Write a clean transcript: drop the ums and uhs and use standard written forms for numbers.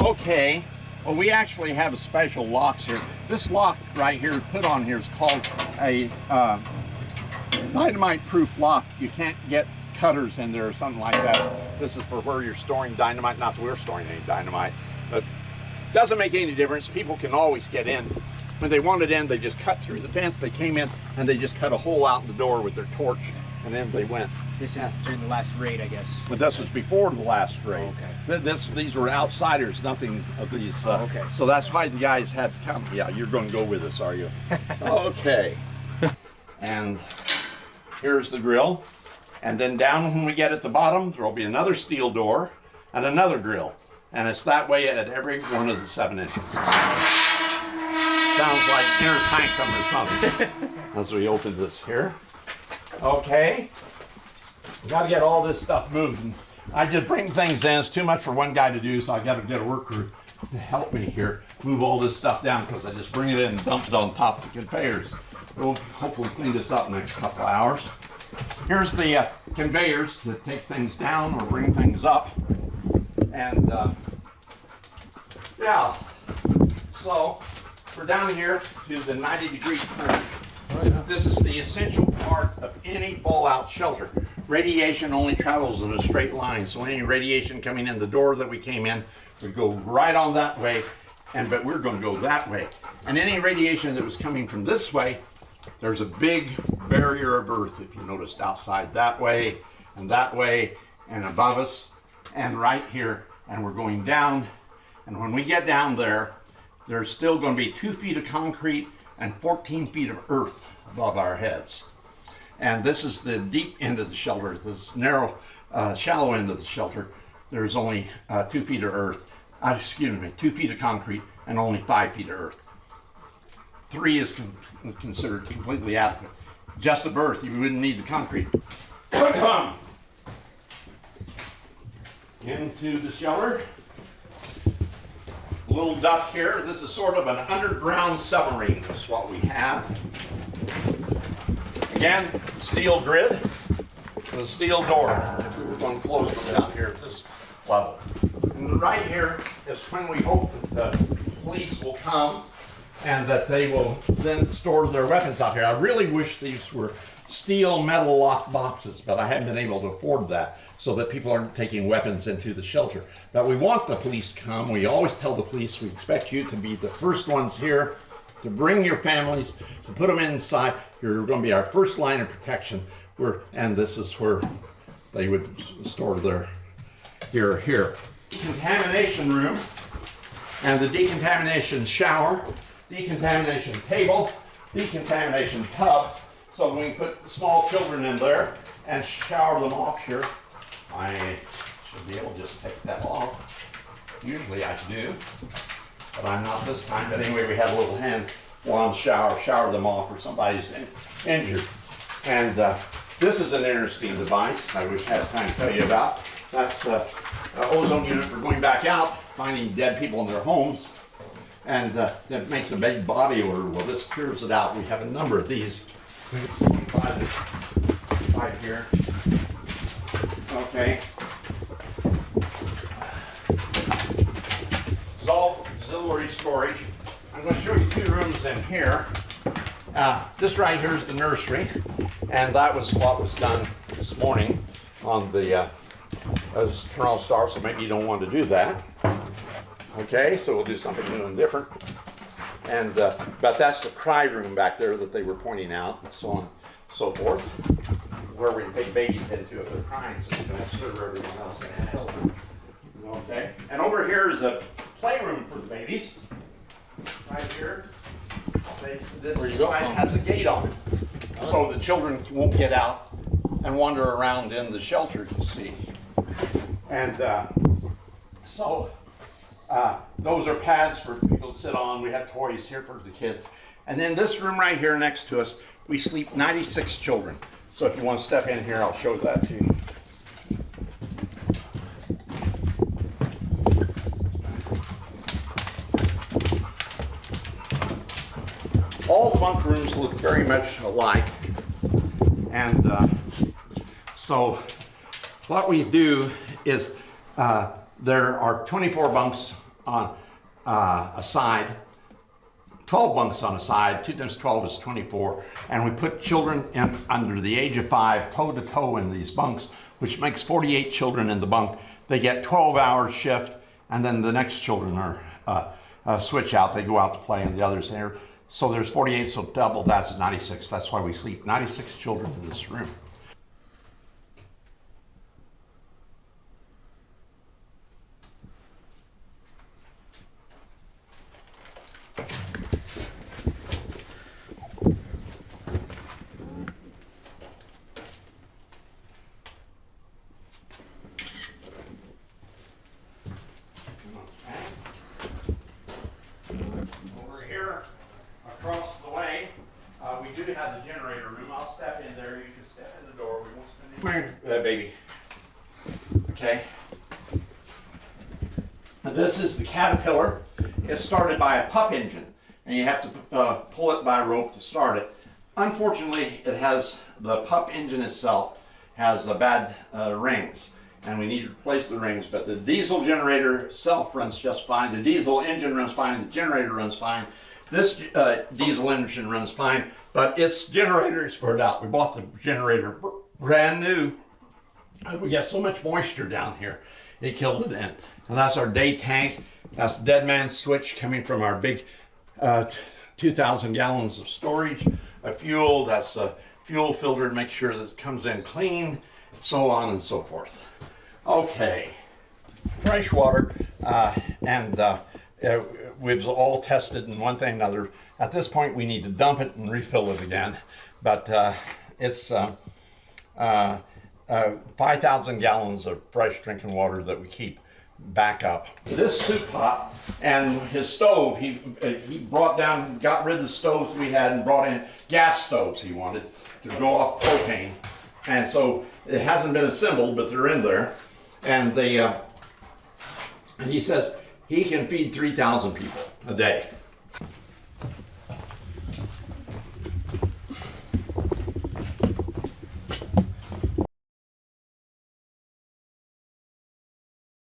Okay, well, we actually have a special locks here. This lock right here, put on here, is called a dynamite-proof lock. You can't get cutters in there or something like that. This is for where you're storing dynamite. Not that we're storing any dynamite, but doesn't make any difference. People can always get in. When they wanted in, they just cut through the fence. They came in and they just cut a hole out in the door with their torch, and then they went. This is during the last raid, I guess. But this was before the last raid. Oh, okay. These were outsiders, nothing of these. Okay. So that's why the guys had to come. Yeah, you're going to go with us, are you? Okay. And here's the grill. And then down when we get at the bottom, there will be another steel door and another grill. And it's that way at every one of the 7 entrances. Sounds like inner sanctum or something as we open this here. Okay. Got to get all this stuff moving. I just bring things in. It's too much for one guy to do, so I got to get a work crew to help me here move all this stuff down, because I just bring it in and dump it on top of the conveyors. We'll hopefully clean this up in the next couple of hours. Here's the conveyors that take things down or bring things up. And yeah, so we're down here to the 90-degree current. This is the essential part of any fallout shelter. Radiation only travels in a straight line, so any radiation coming in the door that we came in would go right on that way, but we're going to go that way. And any radiation that was coming from this way, there's a big barrier of earth, if you noticed, outside that way and above us and right here, and we're going down. And when we get down there, there's still going to be 2 feet of concrete and 14 feet of earth above our heads. And this is the deep end of the shelter. This narrow, shallow end of the shelter, there's only 2 feet of earth. 2 feet of concrete and only 5 feet of earth. 3 is considered completely adequate. Just of earth, you wouldn't need the concrete. Into the shelter. Little duct here. This is sort of an underground submarine, is what we have. Again, steel grid, the steel door. We're going to close them down here at this level. And right here is when we hope that the police will come and that they will then store their weapons out here. I really wish these were steel metal locked boxes, but I haven't been able to afford that, so that people aren't taking weapons into the shelter. But we want the police to come. We always tell the police we expect you to be the first ones here, to bring your families, to put them inside. You're going to be our first line of protection. And this is where they would store their here. Decontamination room and the decontamination shower, decontamination table, decontamination tub. So we can put small children in there and shower them off here. I should be able to just take that off. Usually I do, but I'm not this time. But anyway, we had a little hand wand shower them off, or somebody's injured. And this is an interesting device I wish I had time to tell you about. That's Ozone Unit for going back out, finding dead people in their homes. And that makes a big body odor. Well, this clears it out. We have a number of these. Right here. Okay. It's all auxiliary storage. I'm going to show you 2 rooms in here. This right here is the nursery, and that was what was done this morning on the Toronto Star, so maybe you don't want to do that. Okay, so we'll do something new and different. And but that's the cry room back there that they were pointing out, and so on and so forth, where we take babies into if they're crying, so we can serve everyone else in the house. Okay, and over here is a playroom for the babies. Right here. This side has a gate on it, so the children won't get out and wander around in the shelter, you see. And so those are pads for people to sit on. We have toys here for the kids. And then this room right here next to us, we sleep 96 children. So if you want to step in here, I'll show that to you. All the bunk rooms look very much alike. And so what we do is there are 24 bunks on a side, 12 bunks on a side. 2 times 12 is 24, and we put children in under the age of 5 toe to toe in these bunks, which makes 48 children in the bunk. They get 12-hour shift, and then the next children are switch out. They go out to play, and the others there. So there's 48, so double, that's 96. That's why we sleep 96 children in this room. Over here, across the way, we do have the generator room. I'll step in there. You can step in the door. We won't spend any. Come here, baby. Okay. Now this is the Caterpillar. It's started by a pup engine, and you have to pull it by a rope to start it. Unfortunately, it has the pup engine itself has bad rings, and we need to replace the rings, but the diesel generator itself runs just fine. The diesel engine runs fine. The generator runs fine. This diesel engine runs fine, but its generator is burned out. We bought the generator brand new. We got so much moisture down here, it killed it in. And that's our day tank. That's the dead man's switch coming from our big 2,000 gallons of storage. Fuel, that's a fuel filter to make sure that it comes in clean, so on and so forth. Okay, fresh water, and we've all tested and one thing or another. At this point, we need to dump it and refill it again, but it's 5,000 gallons of fresh drinking water that we keep back up. This soup pot and his stove, he brought down, got rid of the stoves we had and brought in gas stoves he wanted to go off propane. And so it hasn't been assembled, but they're in there. And he says he can feed 3,000 people a day.